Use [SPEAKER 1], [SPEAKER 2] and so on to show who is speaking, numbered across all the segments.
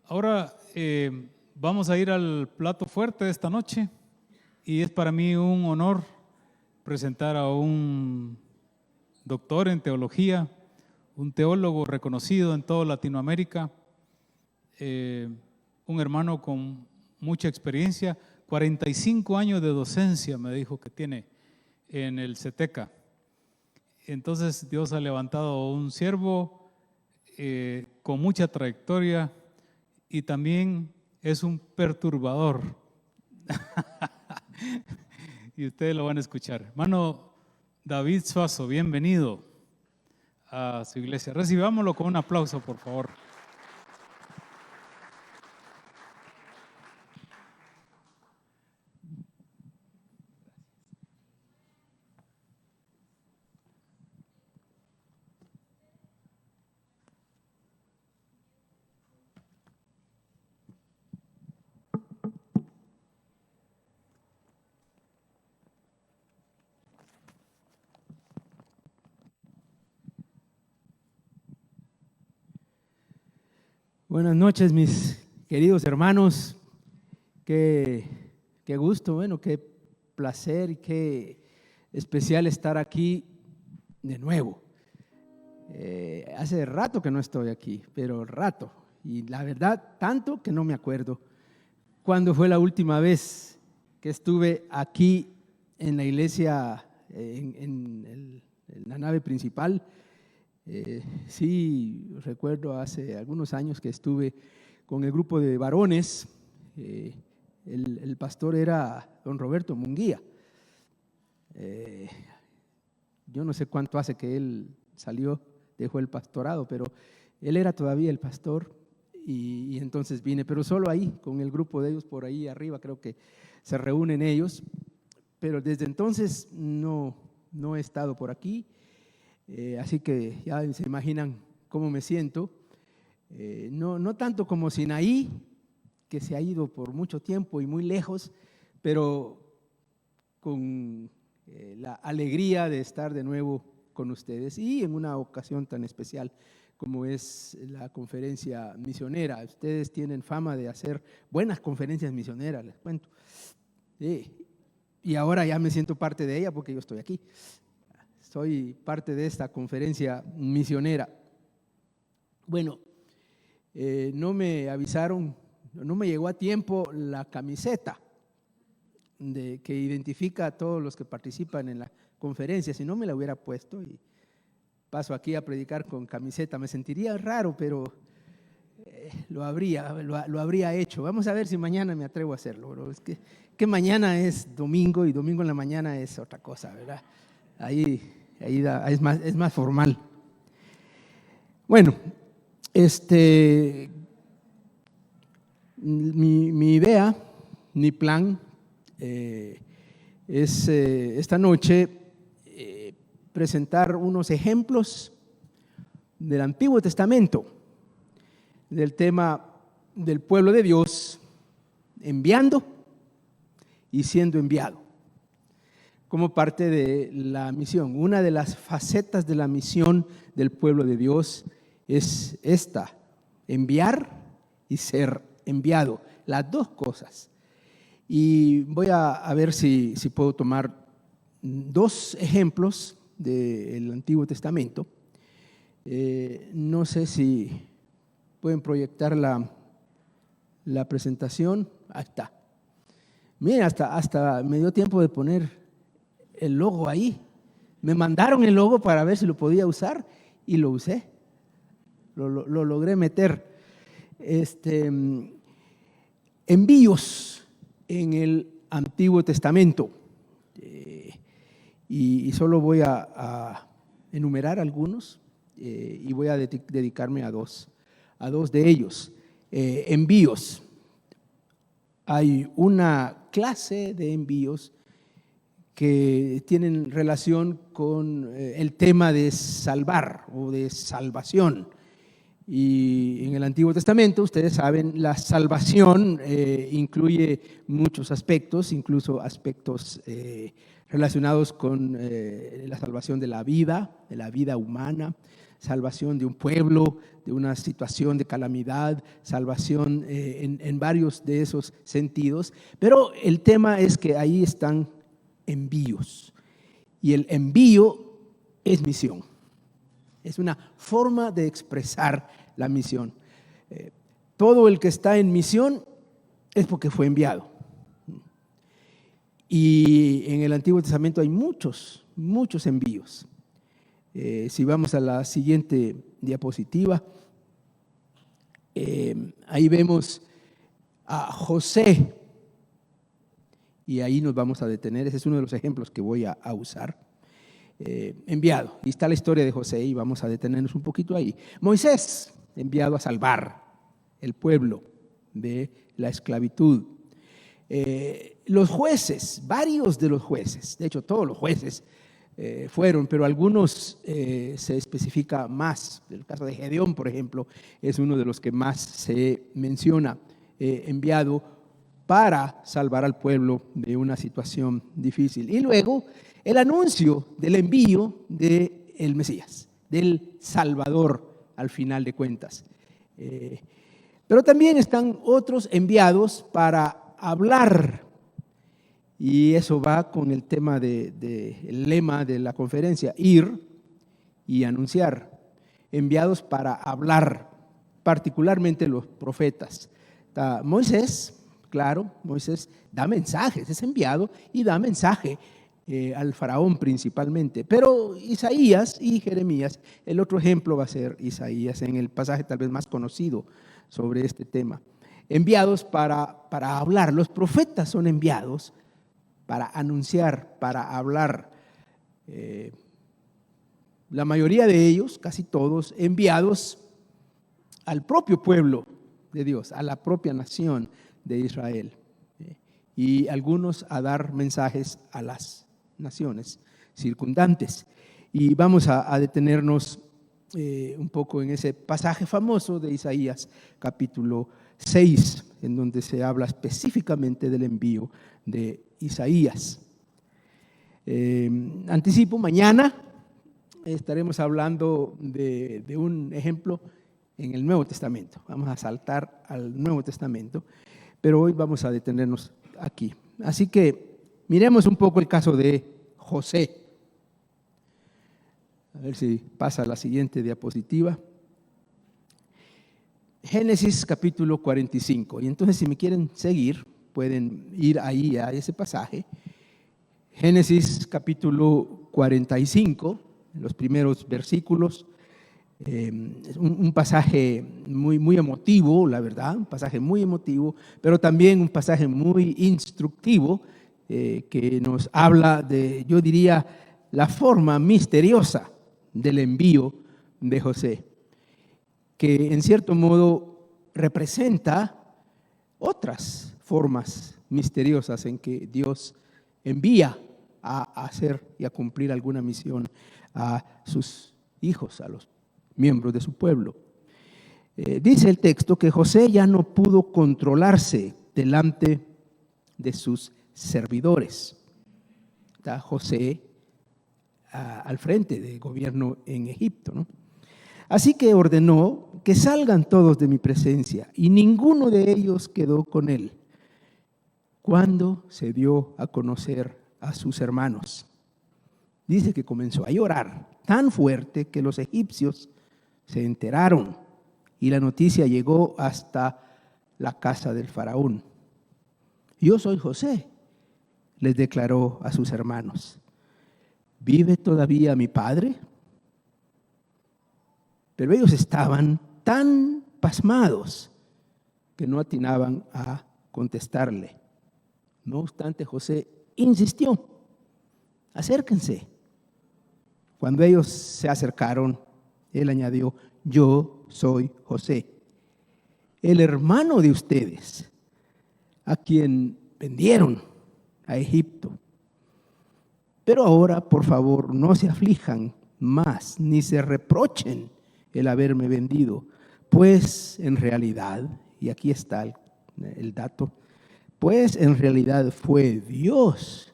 [SPEAKER 1] Ahora vamos a ir al plato fuerte de esta noche y es para mí un honor presentar a un doctor en teología, un teólogo reconocido en toda Latinoamérica, un hermano con mucha experiencia, 45 años de docencia me dijo que tiene en el CETECA. Entonces Dios ha levantado un siervo con mucha trayectoria y también es un perturbador. Y ustedes lo van a escuchar. Hermano David Suazo, bienvenido a su iglesia. Recibámoslo con un aplauso, por favor.
[SPEAKER 2] Buenas noches, mis queridos hermanos. Qué gusto, bueno, qué placer y qué especial estar aquí de nuevo. Hace rato que no estoy aquí, pero rato. Y la verdad, tanto que no me acuerdo cuándo fue la última vez que estuve aquí en la iglesia, en la nave principal. Sí, recuerdo hace algunos años que estuve con el grupo de varones. El pastor era don Roberto Munguía. Yo no sé cuánto hace que él salió, dejó el pastorado, pero él era todavía el pastor y entonces vine, pero solo ahí, con el grupo de ellos por ahí arriba, creo que se reúnen ellos, pero desde entonces no he estado por aquí. Así que ya se imaginan cómo me siento. No tanto como Sinaí, que se ha ido por mucho tiempo y muy lejos, pero con la alegría de estar de nuevo con ustedes y en una ocasión tan especial como es la conferencia misionera. Ustedes tienen fama de hacer buenas conferencias misioneras, les cuento. Y ahora ya me siento parte de ella porque yo estoy aquí. Soy parte de esta conferencia misionera. Bueno, no me avisaron, no me llegó a tiempo la camiseta que identifica a todos los que participan en la conferencia. Si no, me la hubiera puesto y paso aquí a predicar con camiseta. Me sentiría raro, pero lo habría hecho. Vamos a ver si mañana me atrevo a hacerlo. Pero es que mañana es domingo y domingo en la mañana es otra cosa, ¿verdad? Ahí es más formal. Bueno, mi idea, mi plan es esta noche presentar unos ejemplos del Antiguo Testamento, del tema del pueblo de Dios enviando y siendo enviado, como parte de la misión. Una de las facetas de la misión del pueblo de Dios es esta: enviar y ser enviado, las dos cosas. Y voy a ver si puedo tomar dos ejemplos del Antiguo Testamento. No sé si pueden proyectar la presentación. Ahí está. Miren, hasta me dio tiempo de poner el logo ahí. Me mandaron el logo para ver si lo podía usar y lo usé. Lo logré meter. Envíos en el Antiguo Testamento. Y solo voy a enumerar algunos y voy a dedicarme a dos de ellos. Envíos. Hay una clase de envíos que tienen relación con el tema de salvar o de salvación. Y en el Antiguo Testamento, ustedes saben, la salvación incluye muchos aspectos, incluso aspectos relacionados con la salvación de la vida humana, salvación de un pueblo, de una situación de calamidad, salvación en varios de esos sentidos. Pero el tema es que ahí están envíos. Y el envío es misión. Es una forma de expresar la misión. Todo el que está en misión es porque fue enviado. Y en el Antiguo Testamento hay muchos envíos. Si vamos a la siguiente diapositiva, ahí vemos a José. Y ahí nos vamos a detener. Ese es uno de los ejemplos que voy a usar. Enviado. Y está la historia de José y vamos a detenernos un poquito ahí. Moisés, enviado a salvar el pueblo de la esclavitud. Los jueces, varios de los jueces, de hecho todos los jueces fueron, pero algunos se especifica más. El caso de Gedeón, por ejemplo, es uno de los que más se menciona, enviado para salvar al pueblo de una situación difícil. Y luego el anuncio del envío del Mesías, del Salvador al final de cuentas. Pero también están otros enviados para hablar, y eso va con el tema el lema de la conferencia, ir y anunciar. Enviados para hablar, particularmente los profetas. Moisés, claro, Moisés da mensajes, es enviado y da mensaje al faraón principalmente. Pero Isaías y Jeremías, el otro ejemplo va a ser Isaías, en el pasaje tal vez más conocido sobre este tema. Enviados para hablar. Los profetas son enviados para anunciar, para hablar. La mayoría de ellos, casi todos, enviados al propio pueblo de Dios, a la propia nación de Israel. Y algunos a dar mensajes a las naciones circundantes. Y vamos a detenernos un poco en ese pasaje famoso de Isaías, capítulo 6, en donde se habla específicamente del envío de Isaías. Anticipo, mañana estaremos hablando de un ejemplo en el Nuevo Testamento. Vamos a saltar al Nuevo Testamento, pero hoy vamos a detenernos aquí. Así que miremos un poco el caso de José. A ver si pasa la siguiente diapositiva. Génesis capítulo 45. Y entonces, si me quieren seguir, pueden ir ahí a ese pasaje. Génesis capítulo 45, los primeros versículos. Un pasaje muy emotivo, la verdad, un pasaje muy emotivo, pero también un pasaje muy instructivo que nos habla de, yo diría, la forma misteriosa del envío de José, que en cierto modo representa otras formas misteriosas en que Dios envía a hacer y a cumplir alguna misión a sus hijos, a los miembros de su pueblo. Dice el texto que José ya no pudo controlarse delante de sus servidores. Está José al frente del gobierno en Egipto, ¿no? Así que ordenó que salgan todos de mi presencia, y ninguno de ellos quedó con él cuando se dio a conocer a sus hermanos. Dice que comenzó a llorar tan fuerte que los egipcios se enteraron y la noticia llegó hasta la casa del faraón. Yo soy José, les declaró a sus hermanos. ¿Vive todavía mi padre? Pero ellos estaban tan pasmados que no atinaban a contestarle. No obstante, José insistió: acérquense. Cuando ellos se acercaron, él añadió: yo soy José, el hermano de ustedes, a quien vendieron a Egipto. Pero ahora, por favor, no se aflijan más, ni se reprochen el haberme vendido, pues en realidad, y aquí está el dato, pues en realidad fue Dios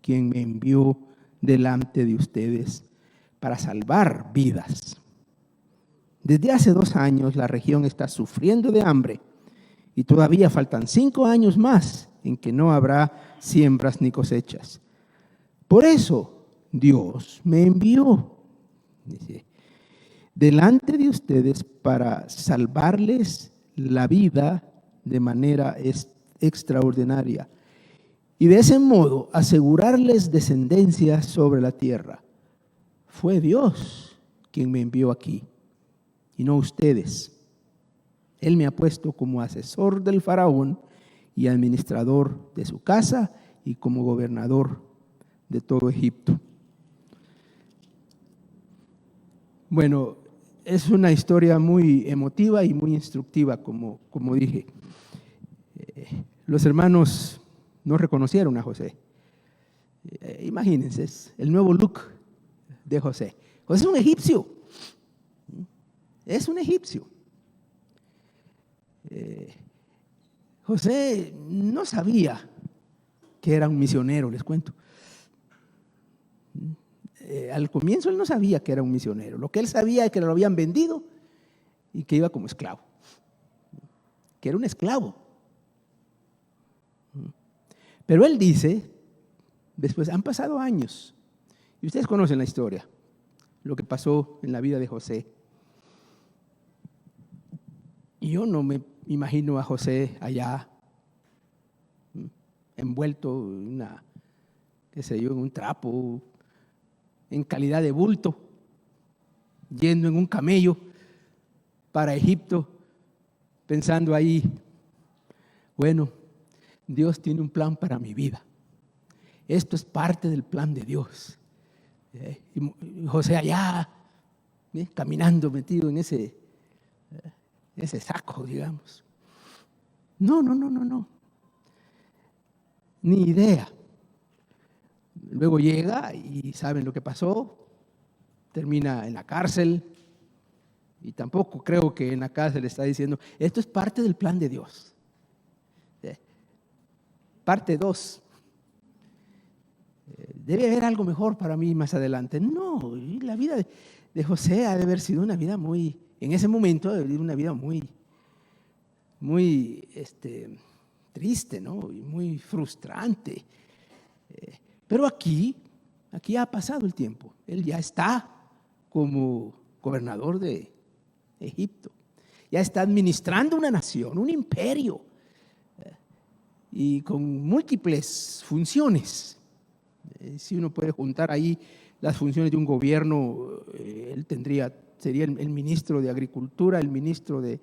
[SPEAKER 2] quien me envió delante de ustedes para salvar vidas. Desde hace 2 años la región está sufriendo de hambre y todavía faltan 5 años más en que no habrá siembras ni cosechas. Por eso Dios me envió, dice, delante de ustedes para salvarles la vida de manera extraordinaria y de ese modo asegurarles descendencia sobre la tierra. Fue Dios quien me envió aquí y no ustedes. Él me ha puesto como asesor del faraón y administrador de su casa y como gobernador de todo Egipto. Bueno, es una historia muy emotiva y muy instructiva, como dije. Los hermanos no reconocieron a José. Imagínense, es el nuevo look de José. José es un egipcio. Es un egipcio. José no sabía que era un misionero, les cuento. Al comienzo él no sabía que era un misionero. Lo que él sabía es que lo habían vendido y que iba como esclavo. Que era un esclavo. Pero él dice, después han pasado años, y ustedes conocen la historia, lo que pasó en la vida de José. Y yo no me imagino a José allá, envuelto en en un trapo, en calidad de bulto, yendo en un camello para Egipto, pensando ahí, bueno, Dios tiene un plan para mi vida. Esto es parte del plan de Dios. Y José allá, caminando, metido en ese saco, digamos. No. Ni idea. Luego llega y saben lo que pasó, termina en la cárcel y tampoco creo que en la cárcel está diciendo, esto es parte del plan de Dios. Parte 2. Debe haber algo mejor para mí más adelante. No, la vida de José ha de haber sido una vida muy, en ese momento, ha de haber una vida muy triste, ¿no? Y muy frustrante. Pero aquí ha pasado el tiempo. Él ya está como gobernador de Egipto. Ya está administrando una nación, un imperio, y con múltiples funciones. Si uno puede juntar ahí las funciones de un gobierno, él sería el ministro de Agricultura, el ministro de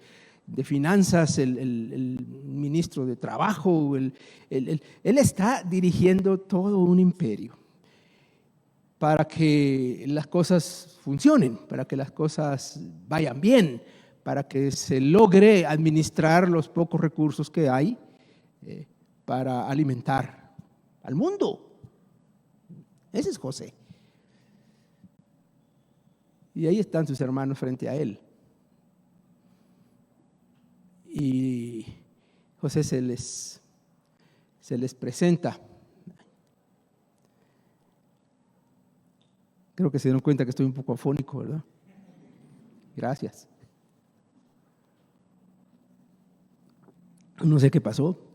[SPEAKER 2] Finanzas, el ministro de Trabajo. Él está dirigiendo todo un imperio para que las cosas funcionen, para que las cosas vayan bien, para que se logre administrar los pocos recursos que hay para alimentar al mundo. Ese es José. Y ahí están sus hermanos frente a él. Y José se les presenta. Creo que se dieron cuenta que estoy un poco afónico, ¿verdad? Gracias. No sé qué pasó.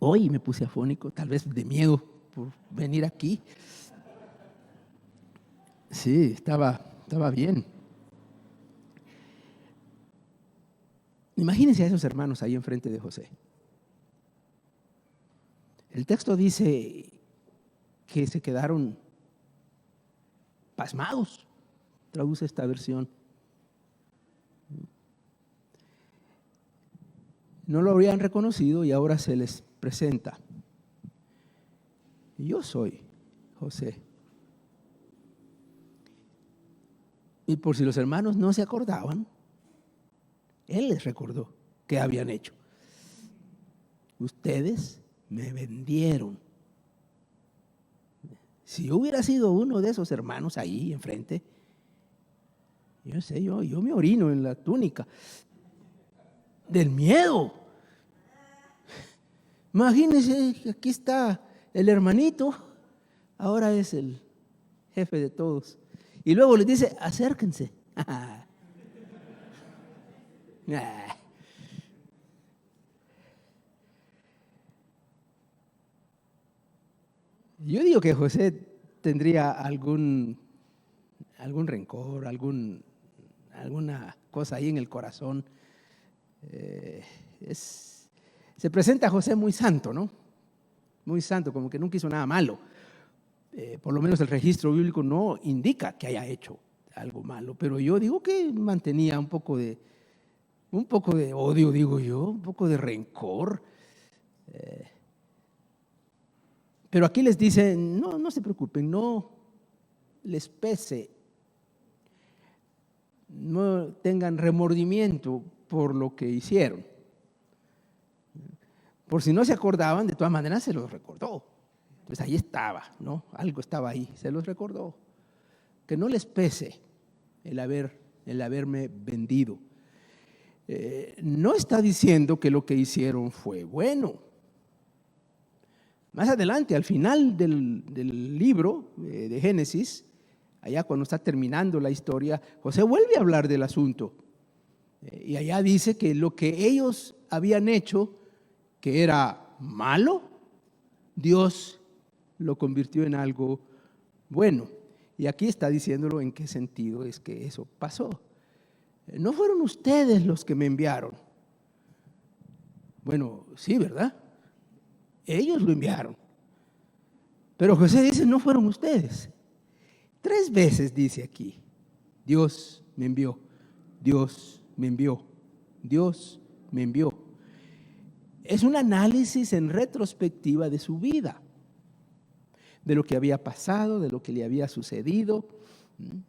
[SPEAKER 2] Hoy me puse afónico, tal vez de miedo por venir aquí. Sí, estaba bien. Imagínense a esos hermanos ahí enfrente de José. El texto dice que se quedaron pasmados, traduce esta versión. No lo habrían reconocido y ahora se les presenta. Yo soy José. Y por si los hermanos no se acordaban, él les recordó qué habían hecho. Ustedes me vendieron. Si yo hubiera sido uno de esos hermanos ahí enfrente, yo me orino en la túnica del miedo. Imagínense que aquí está el hermanito, ahora es el jefe de todos. Y luego les dice, acérquense. Nah. Yo digo que José tendría algún rencor, alguna cosa ahí en el corazón. Se presenta a José muy santo, ¿no? Muy santo, como que nunca hizo nada malo. Por lo menos el registro bíblico no indica que haya hecho algo malo, pero yo digo que mantenía un poco de odio, digo yo, un poco de rencor. Pero aquí les dice, no se preocupen, no les pese, no tengan remordimiento por lo que hicieron. Por si no se acordaban, de todas maneras se los recordó. Pues ahí estaba, ¿no? Algo estaba ahí, se los recordó. Que no les pese el haberme vendido. No está diciendo que lo que hicieron fue bueno. Más adelante, al final del libro de Génesis, allá cuando está terminando la historia, José vuelve a hablar del asunto. Y allá dice que lo que ellos habían hecho, que era malo, Dios lo convirtió en algo bueno. Y aquí está diciéndolo en qué sentido es que eso pasó. No fueron ustedes los que me enviaron. Bueno, sí, ¿verdad? Ellos lo enviaron. Pero José dice, no fueron ustedes. 3 veces dice aquí, Dios me envió, Dios me envió, Dios me envió. Es un análisis en retrospectiva de su vida, de lo que había pasado, de lo que le había sucedido,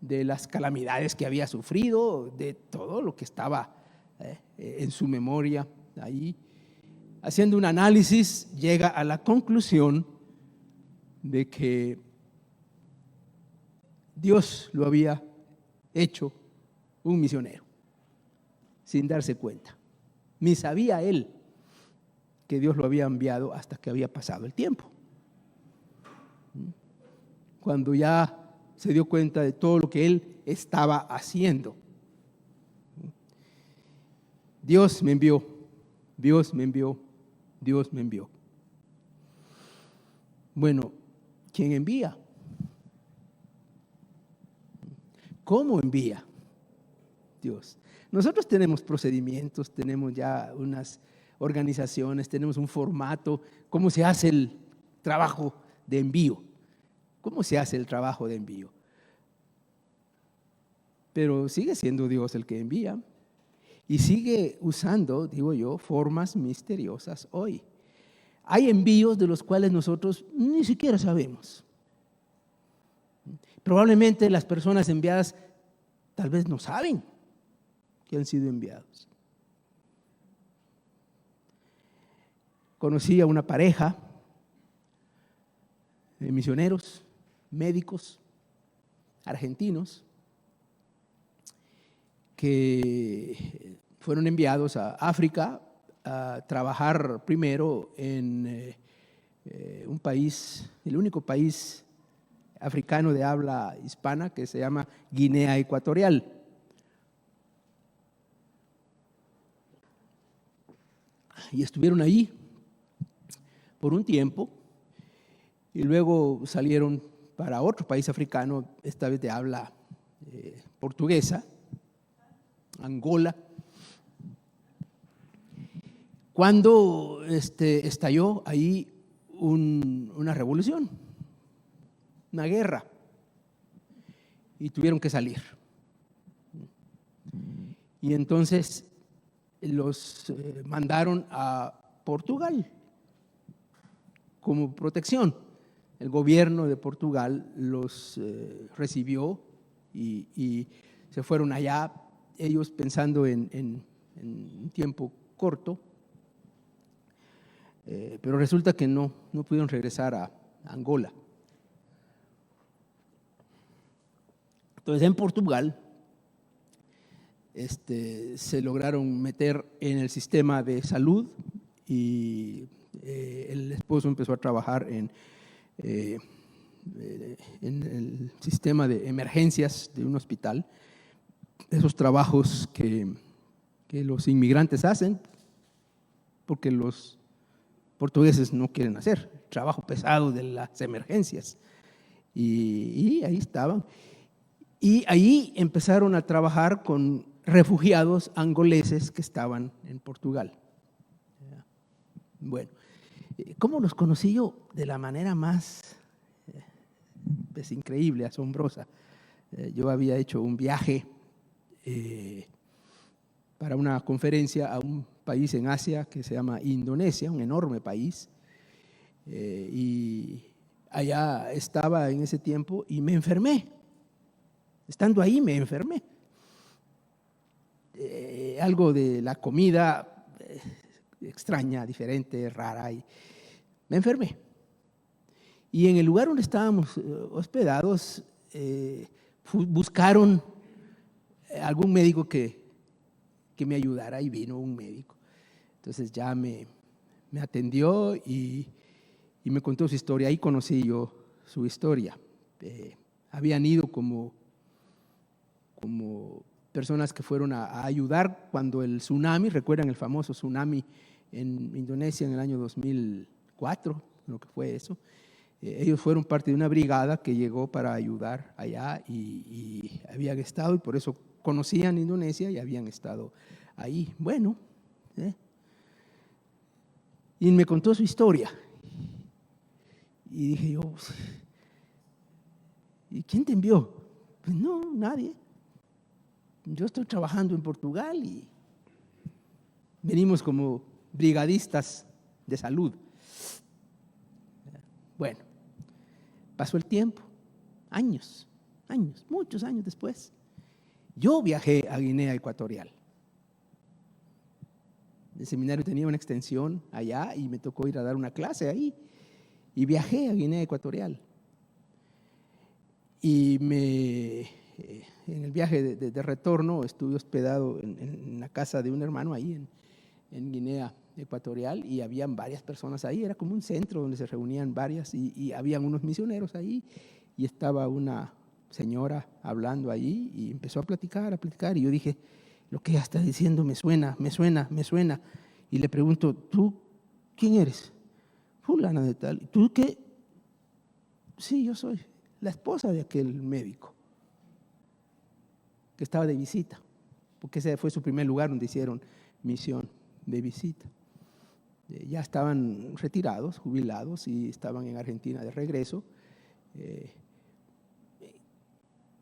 [SPEAKER 2] de las calamidades que había sufrido, de todo lo que estaba en su memoria ahí. Haciendo un análisis, llega a la conclusión de que Dios lo había hecho un misionero, sin darse cuenta. Ni sabía él que Dios lo había enviado hasta que había pasado el tiempo. Cuando ya se dio cuenta de todo lo que él estaba haciendo. Dios me envió, Dios me envió, Dios me envió. Bueno, ¿quién envía? ¿Cómo envía Dios? Nosotros tenemos procedimientos, tenemos ya unas organizaciones, tenemos un formato, cómo se hace el trabajo de envío. ¿Cómo se hace el trabajo de envío? Pero sigue siendo Dios el que envía y sigue usando, digo yo, formas misteriosas hoy. Hay envíos de los cuales nosotros ni siquiera sabemos. Probablemente las personas enviadas tal vez no saben que han sido enviados. Conocí a una pareja de misioneros, médicos, argentinos, que fueron enviados a África a trabajar primero en un país, el único país africano de habla hispana que se llama Guinea Ecuatorial. Y estuvieron ahí por un tiempo y luego salieron para otro país africano, esta vez de habla portuguesa, Angola, cuando estalló ahí una revolución, una guerra, y tuvieron que salir. Y entonces los mandaron a Portugal como protección. El gobierno de Portugal los recibió y se fueron allá, ellos pensando en un tiempo corto, pero resulta que no pudieron regresar a Angola. Entonces en Portugal se lograron meter en el sistema de salud y el esposo empezó a trabajar en el sistema de emergencias de un hospital, esos trabajos que que los inmigrantes hacen porque los portugueses no quieren hacer, trabajo pesado de las emergencias. Y ahí estaban. Y ahí empezaron a trabajar con refugiados angoleses que estaban en Portugal. Bueno, ¿cómo los conocí yo? De la manera más increíble, asombrosa. Yo había hecho un viaje para una conferencia a un país en Asia que se llama Indonesia, un enorme país, y allá estaba en ese tiempo y me enfermé. Estando ahí me enfermé. Algo de la comida extraña, diferente, rara, y me enfermé. Y en el lugar donde estábamos hospedados, buscaron algún médico que me ayudara, y vino un médico. Entonces ya me atendió y me contó su historia. Ahí conocí yo su historia. Habían ido como personas que fueron a ayudar cuando el tsunami, recuerdan el famoso tsunami en Indonesia en el año 2004, lo que fue eso. Ellos fueron parte de una brigada que llegó para ayudar allá y habían estado, y por eso conocían Indonesia y habían estado ahí. Bueno, y me contó su historia. Y dije yo, ¿y quién te envió? Pues no, nadie. Yo estoy trabajando en Portugal y venimos como brigadistas de salud. Bueno, pasó el tiempo, años, muchos años después. Yo viajé a Guinea Ecuatorial. El seminario tenía una extensión allá y me tocó ir a dar una clase ahí. Y viajé a Guinea Ecuatorial. Y en el viaje de retorno estuve hospedado en la casa de un hermano ahí en Guinea Ecuatorial, y habían varias personas ahí. Era como un centro donde se reunían varias, y habían unos misioneros ahí, y estaba una señora hablando ahí y empezó a platicar, y yo dije, lo que ella está diciendo me suena. Y le pregunto, ¿tú quién eres? Fulana de tal. ¿Tú qué? Sí, yo soy la esposa de aquel médico que estaba de visita, porque ese fue su primer lugar donde hicieron misión de visita. Ya estaban retirados, jubilados, y estaban en Argentina de regreso.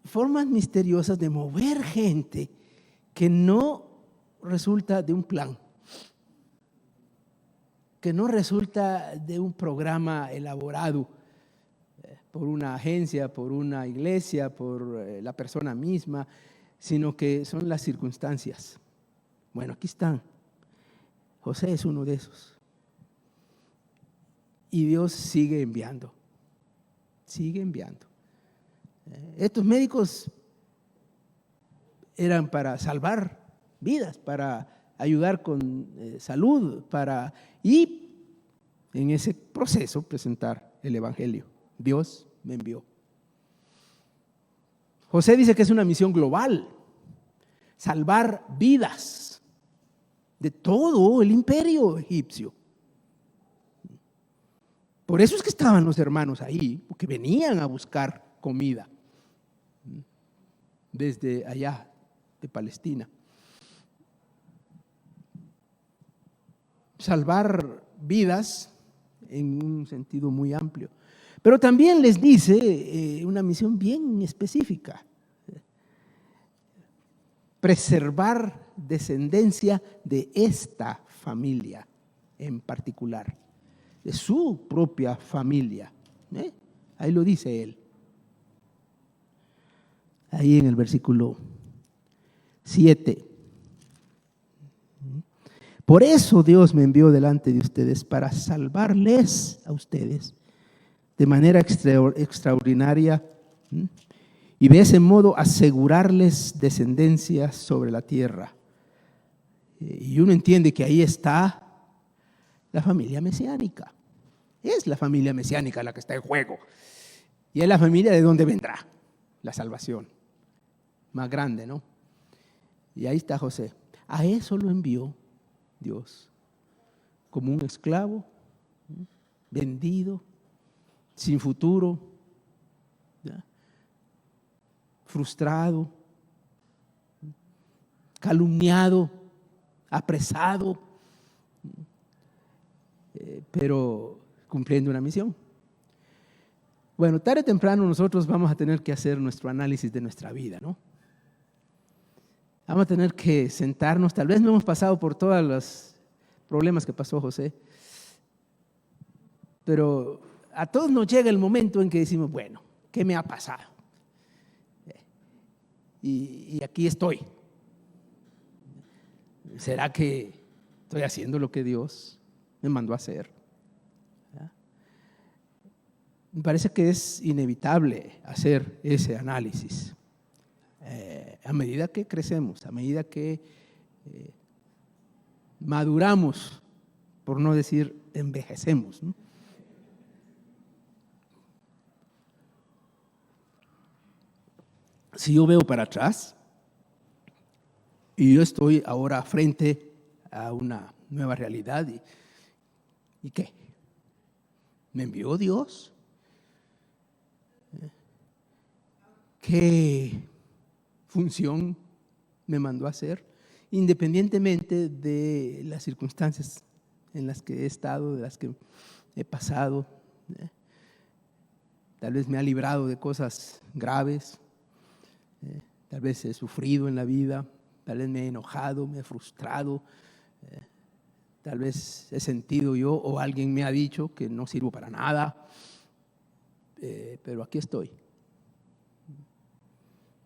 [SPEAKER 2] Formas misteriosas de mover gente que no resulta de un plan, que no resulta de un programa elaborado por una agencia, por una iglesia, por la persona misma, sino que son las circunstancias. Bueno, aquí están. José es uno de esos. Y Dios sigue enviando. Estos médicos eran para salvar vidas, para ayudar con salud, y en ese proceso presentar el Evangelio. Dios me envió. José dice que es una misión global, salvar vidas de todo el imperio egipcio. Por eso es que estaban los hermanos ahí, porque venían a buscar comida desde allá de Palestina. Salvar vidas en un sentido muy amplio. Pero también les dice una misión bien específica: preservar descendencia de esta familia en particular, de su propia familia. Ahí lo dice él. Ahí en el versículo 7. Por eso Dios me envió delante de ustedes, para salvarles a ustedes de manera extraordinaria, y de ese modo asegurarles descendencia sobre la tierra. Y uno entiende que ahí está la familia mesiánica. Es la familia mesiánica la que está en juego. Y es la familia de donde vendrá la salvación más grande, ¿no? Y ahí está José. A eso lo envió Dios, como un esclavo, vendido, sin futuro, ¿ya? Frustrado, calumniado, apresado, pero cumpliendo una misión. Bueno, tarde o temprano nosotros vamos a tener que hacer nuestro análisis de nuestra vida, ¿no? Vamos a tener que sentarnos, tal vez no hemos pasado por todos los problemas que pasó José, pero a todos nos llega el momento en que decimos, bueno, ¿qué me ha pasado? Y aquí estoy. ¿Será que estoy haciendo lo que Dios me mandó a hacer? ¿Ya? Me parece que es inevitable hacer ese análisis. A medida que crecemos, a medida que maduramos, por no decir envejecemos, ¿no? Si yo veo para atrás y yo estoy ahora frente a una nueva realidad, ¿y qué? ¿Me envió Dios? ¿Qué función me mandó a hacer? Independientemente de las circunstancias en las que he estado, de las que he pasado, tal vez me ha librado de cosas graves, tal vez he sufrido en la vida, tal vez me he enojado, me he frustrado, tal vez he sentido yo o alguien me ha dicho que no sirvo para nada, pero aquí estoy.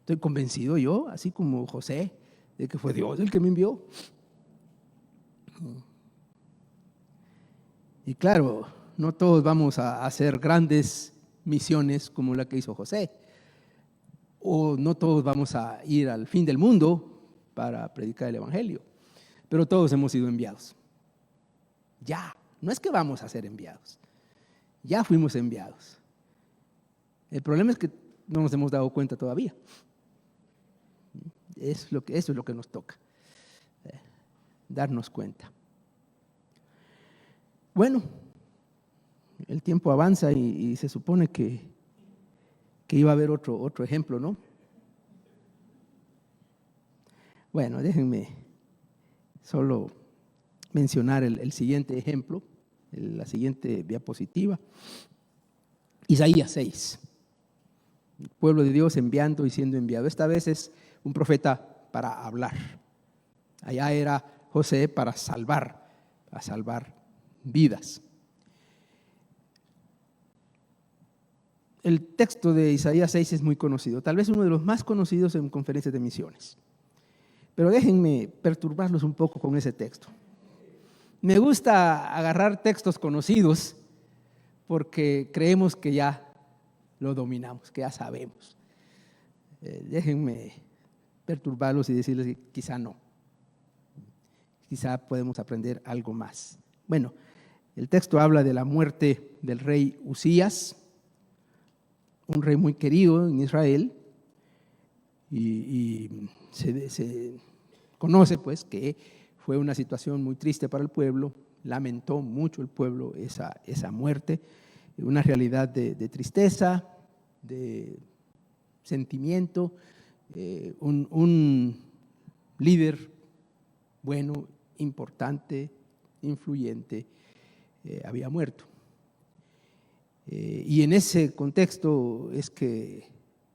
[SPEAKER 2] Estoy convencido yo, así como José, de que fue Dios el que me envió. Y claro, no todos vamos a hacer grandes misiones como la que hizo José, o no todos vamos a ir al fin del mundo para predicar el evangelio, pero todos hemos sido enviados. Ya, no es que vamos a ser enviados, ya fuimos enviados. El problema es que no nos hemos dado cuenta todavía. Eso es lo que nos toca, darnos cuenta. Bueno, el tiempo avanza y se supone que iba a haber otro ejemplo, ¿no? Bueno, déjenme solo mencionar el siguiente ejemplo, la siguiente diapositiva. Isaías 6. El pueblo de Dios enviando y siendo enviado. Esta vez es un profeta para hablar. Allá era José para salvar vidas. El texto de Isaías 6 es muy conocido, tal vez uno de los más conocidos en conferencias de misiones. Pero déjenme perturbarlos un poco con ese texto. Me gusta agarrar textos conocidos porque creemos que ya lo dominamos, que ya sabemos. Déjenme perturbarlos y decirles que quizá no. Quizá podemos aprender algo más. Bueno, el texto habla de la muerte del rey Usías, un rey muy querido en Israel, y se conoce pues que fue una situación muy triste para el pueblo, lamentó mucho el pueblo esa muerte, una realidad de tristeza, de sentimiento, un líder bueno, importante, influyente, había muerto. Y en ese contexto es que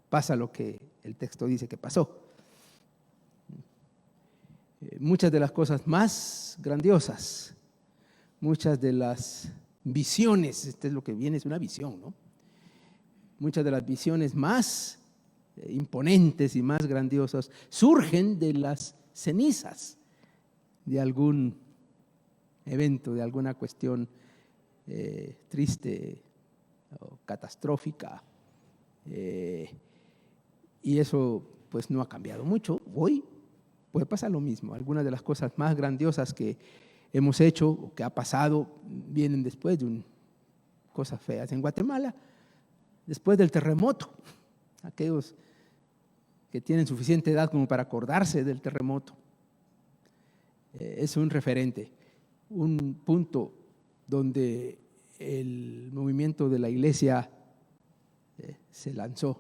[SPEAKER 2] pasa lo que el texto dice que pasó. Muchas de las cosas más grandiosas, muchas de las visiones, este es lo que viene, es una visión, ¿no? Muchas de las visiones más imponentes y más grandiosas surgen de las cenizas de algún evento, de alguna cuestión triste o catastrófica, y eso pues no ha cambiado mucho. Hoy puede pasar lo mismo. Algunas de las cosas más grandiosas que hemos hecho o que ha pasado vienen después de cosas feas. En Guatemala, después del terremoto, aquellos que tienen suficiente edad como para acordarse del terremoto, es un referente, un punto donde el movimiento de la iglesia se lanzó,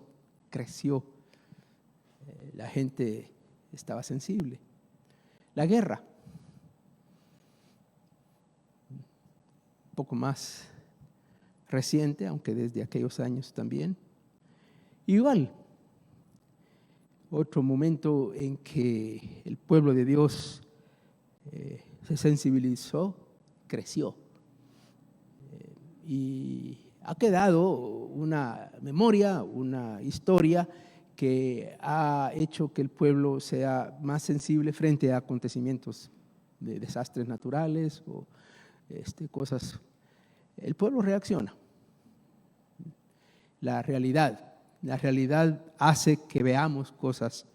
[SPEAKER 2] creció, la gente estaba sensible. La guerra, un poco más reciente, aunque desde aquellos años también. Igual, otro momento en que el pueblo de Dios se sensibilizó, creció. Y ha quedado una memoria, una historia que ha hecho que el pueblo sea más sensible frente a acontecimientos de desastres naturales o cosas. El pueblo reacciona. La realidad hace que veamos cosas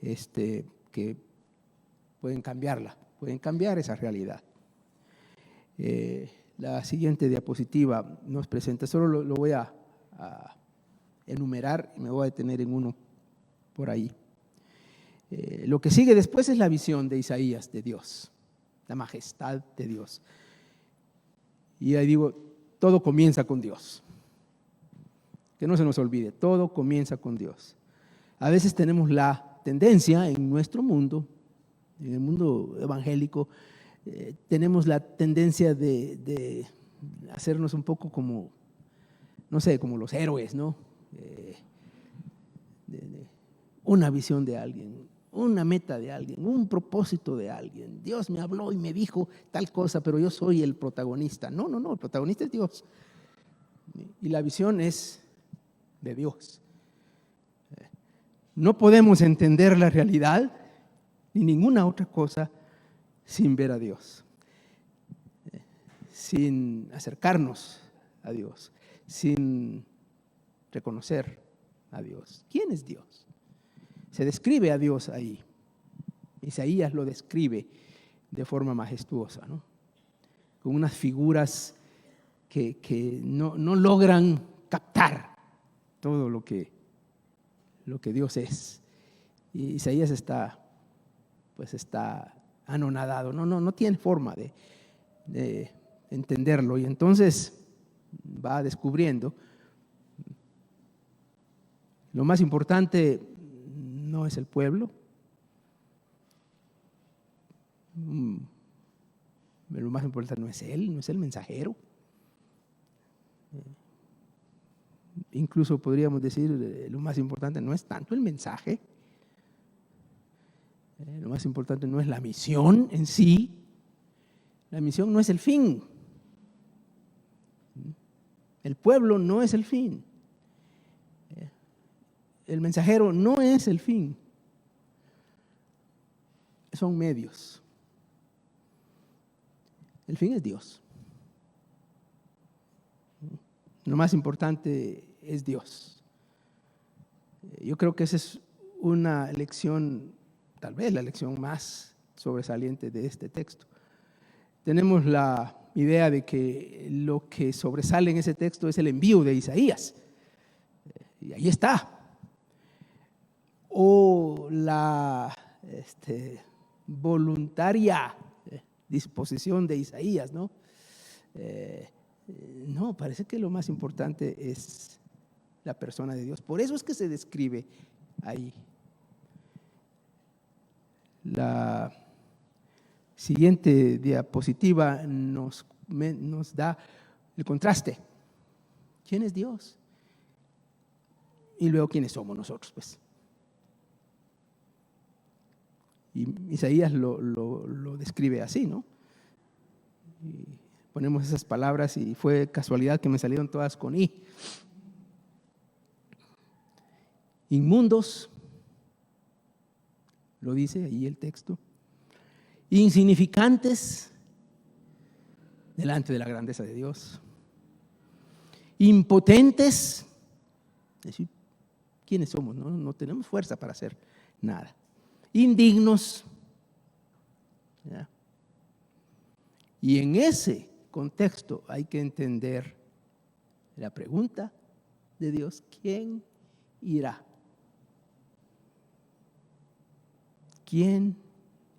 [SPEAKER 2] que pueden cambiarla, pueden cambiar esa realidad. La siguiente diapositiva nos presenta, solo lo voy a enumerar y me voy a detener en uno por ahí. Lo que sigue después es la visión de Isaías de Dios, la majestad de Dios. Y ahí digo, todo comienza con Dios. Que no se nos olvide, todo comienza con Dios. A veces tenemos la tendencia en nuestro mundo, en el mundo evangélico, tenemos la tendencia de hacernos un poco como, no sé, como los héroes, ¿no? Una visión de alguien, una meta de alguien, un propósito de alguien. Dios me habló y me dijo tal cosa, pero yo soy el protagonista. No, el protagonista es Dios. Y la visión es de Dios. No podemos entender la realidad ni ninguna otra cosa sin ver a Dios, sin acercarnos a Dios, sin reconocer a Dios. ¿Quién es Dios? Se describe a Dios ahí. Isaías lo describe de forma majestuosa, ¿no? Con unas figuras que no logran captar todo lo que Dios es. Y Isaías está anonadado, no tiene forma de entenderlo, y entonces va descubriendo lo más importante no es el pueblo, lo más importante no es él, no es el mensajero. Incluso podríamos decir, lo más importante no es tanto el mensaje, lo más importante no es la misión en sí, la misión no es el fin, el pueblo no es el fin, el mensajero no es el fin, son medios. El fin es Dios. Lo más importante es Dios. Yo creo que esa es una lección, tal vez la lección más sobresaliente de este texto. Tenemos la idea de que lo que sobresale en ese texto es el envío de Isaías. Y ahí está. O la voluntaria disposición de Isaías, ¿no? No, parece que lo más importante es la persona de Dios. Por eso es que se describe ahí. La siguiente diapositiva nos da el contraste. ¿Quién es Dios? Y luego, ¿quiénes somos nosotros? Pues. Y Isaías lo describe así, ¿no? Y ponemos esas palabras y fue casualidad que me salieron todas con I. Inmundos, lo dice ahí el texto. Insignificantes delante de la grandeza de Dios. Impotentes, es decir, ¿quiénes somos? No tenemos fuerza para hacer nada. Indignos. ¿Ya? Y en ese contexto hay que entender la pregunta de Dios: ¿quién irá? ¿Quién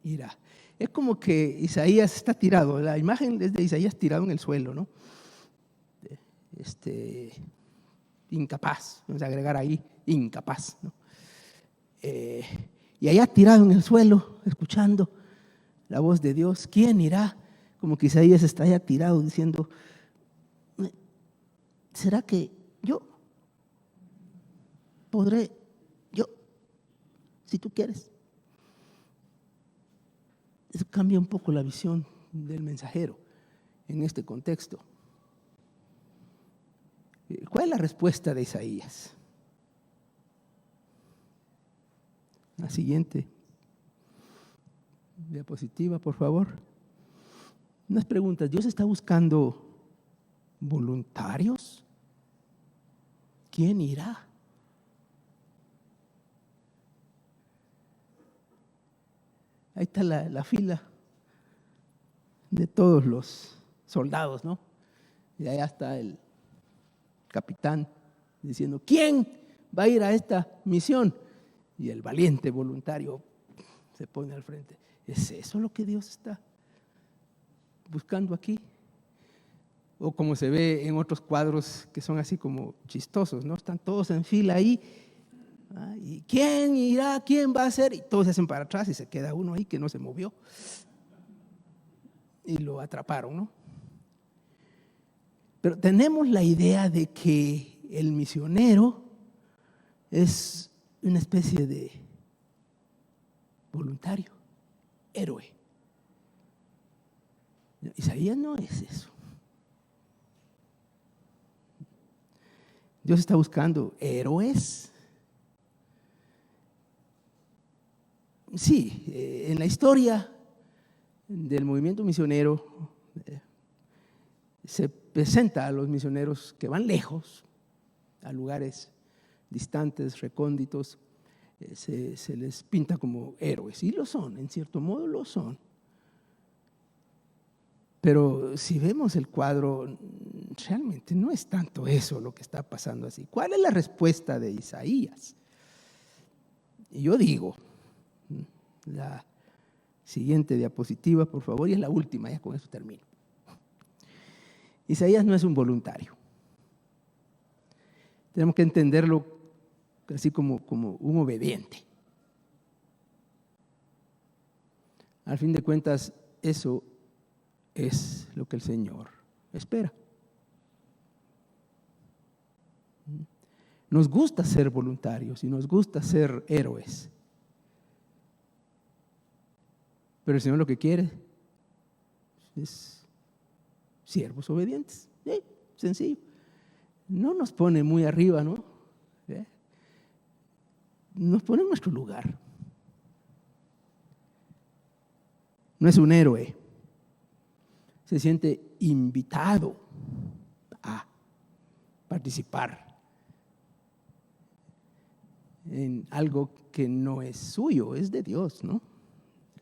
[SPEAKER 2] irá? Es como que Isaías está tirado, la imagen es de Isaías tirado en el suelo, ¿no? Incapaz, vamos a agregar ahí, incapaz, ¿no? Y allá tirado en el suelo, escuchando la voz de Dios, ¿quién irá? Como que Isaías está allá tirado diciendo, ¿será que yo podré, si tú quieres? Eso cambia un poco la visión del mensajero en este contexto. ¿Cuál es la respuesta de Isaías? La siguiente diapositiva, por favor. Unas preguntas. ¿Dios está buscando voluntarios? ¿Quién irá? Ahí está la fila de todos los soldados, ¿no? Y allá está el capitán diciendo, ¿quién va a ir a esta misión? Y el valiente voluntario se pone al frente. ¿Es eso lo que Dios está buscando aquí? O como se ve en otros cuadros que son así como chistosos, ¿no? Están todos en fila ahí. ¿Y quién irá? ¿Quién va a ser? Y todos se hacen para atrás y se queda uno ahí que no se movió. Y lo atraparon, ¿no? Pero tenemos la idea de que el misionero es una especie de voluntario, héroe. Isaías no es eso. Dios está buscando héroes. Sí, en la historia del movimiento misionero se presenta a los misioneros que van lejos, a lugares distantes, recónditos, se les pinta como héroes, y lo son, en cierto modo lo son. Pero si vemos el cuadro, realmente no es tanto eso lo que está pasando así. ¿Cuál es la respuesta de Isaías? Y yo digo, la siguiente diapositiva, por favor, y es la última, ya con eso termino. Isaías no es un voluntario. Tenemos que entenderlo así como un obediente. Al fin de cuentas, eso es lo que el Señor espera. Nos gusta ser voluntarios y nos gusta ser héroes. Pero el Señor lo que quiere es siervos obedientes. Sencillo. No nos pone muy arriba, ¿no? Nos pone en nuestro lugar. No es un héroe. Se siente invitado a participar en algo que no es suyo, es de Dios, ¿no?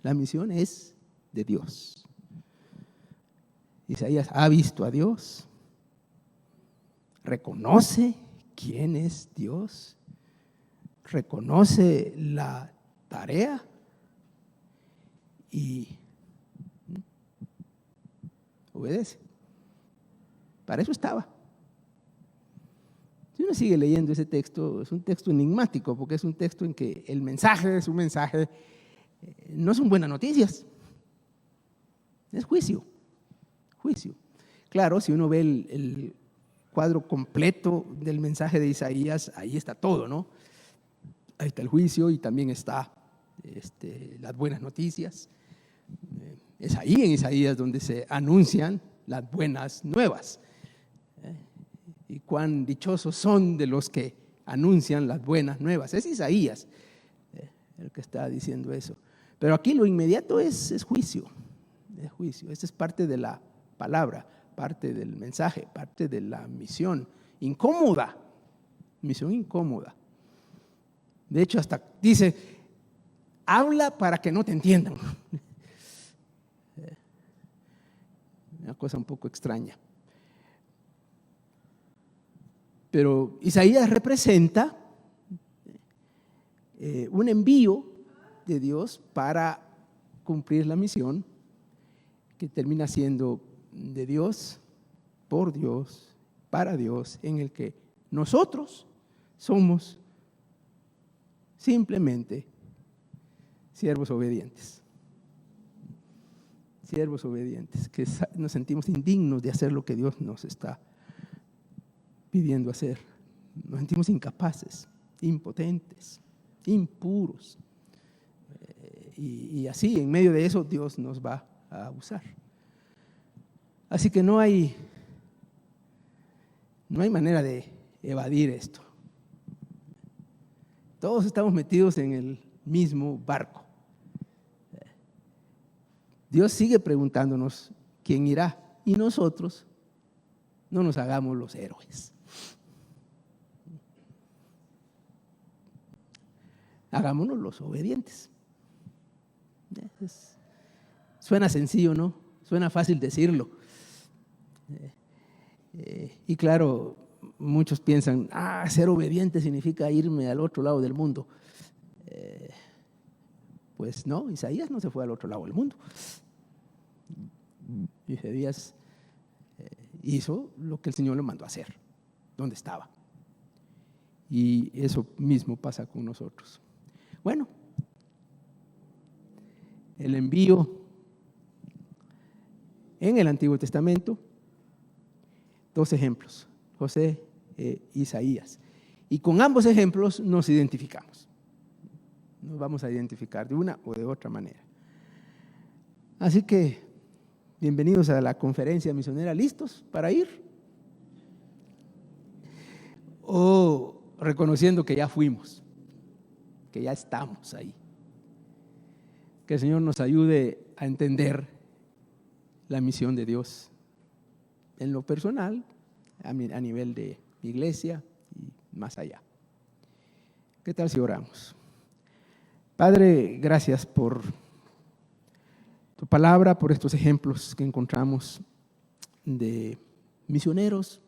[SPEAKER 2] La misión es de Dios. Isaías ha visto a Dios, reconoce quién es Dios, reconoce la tarea y obedece. Para eso estaba. Si uno sigue leyendo ese texto, es un texto enigmático, porque es un texto en que el mensaje es un mensaje, no son buenas noticias, es juicio. Claro, si uno ve el cuadro completo del mensaje de Isaías, ahí está todo, ¿no? Ahí está el juicio y también está las buenas noticias. Es ahí en Isaías donde se anuncian las buenas nuevas. Y cuán dichosos son de los que anuncian las buenas nuevas. Es Isaías el que está diciendo eso. Pero aquí lo inmediato es juicio. Es juicio. Esta es parte de la palabra, parte del mensaje, parte de la misión incómoda. Misión incómoda. De hecho, hasta dice, habla para que no te entiendan. Una cosa un poco extraña. Pero Isaías representa un envío de Dios para cumplir la misión que termina siendo de Dios, por Dios, para Dios, en el que nosotros somos simplemente siervos obedientes. Siervos obedientes, que nos sentimos indignos de hacer lo que Dios nos está pidiendo hacer. Nos sentimos incapaces, impotentes, impuros. Y así, en medio de eso, Dios nos va a usar. Así que no hay manera de evadir esto. Todos estamos metidos en el mismo barco. Dios sigue preguntándonos quién irá y nosotros no nos hagamos los héroes. Hagámonos los obedientes. Suena sencillo, ¿no? Suena fácil decirlo. Y claro, muchos piensan, ser obediente significa irme al otro lado del mundo. Pues no, Isaías no se fue al otro lado del mundo. Isaías hizo lo que el Señor le mandó a hacer, donde estaba. Y eso mismo pasa con nosotros. Bueno, el envío en el Antiguo Testamento, 2 ejemplos, José e Isaías. Y con ambos ejemplos nos identificamos. Nos vamos a identificar de una o de otra manera. Así que, bienvenidos a la conferencia misionera. ¿Listos para ir? O reconociendo que ya fuimos, que ya estamos ahí. Que el Señor nos ayude a entender la misión de Dios en lo personal, a nivel de iglesia y más allá. ¿Qué tal si oramos? Padre, gracias por tu palabra, por estos ejemplos que encontramos de misioneros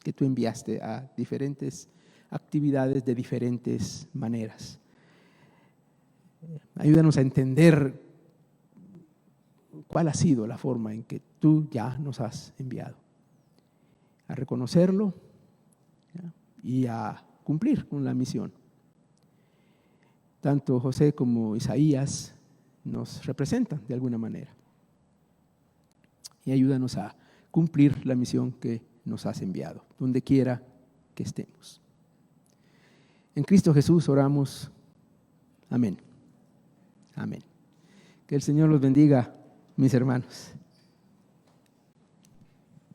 [SPEAKER 2] que tú enviaste a diferentes actividades de diferentes maneras. Ayúdanos a entender cuál ha sido la forma en que tú ya nos has enviado, a reconocerlo, ¿ya?, y a cumplir con la misión. Tanto José como Isaías nos representan de alguna manera. Y ayúdanos a cumplir la misión que nos has enviado, donde quiera que estemos. En Cristo Jesús oramos. Amén. Amén. Que el Señor los bendiga, mis hermanos.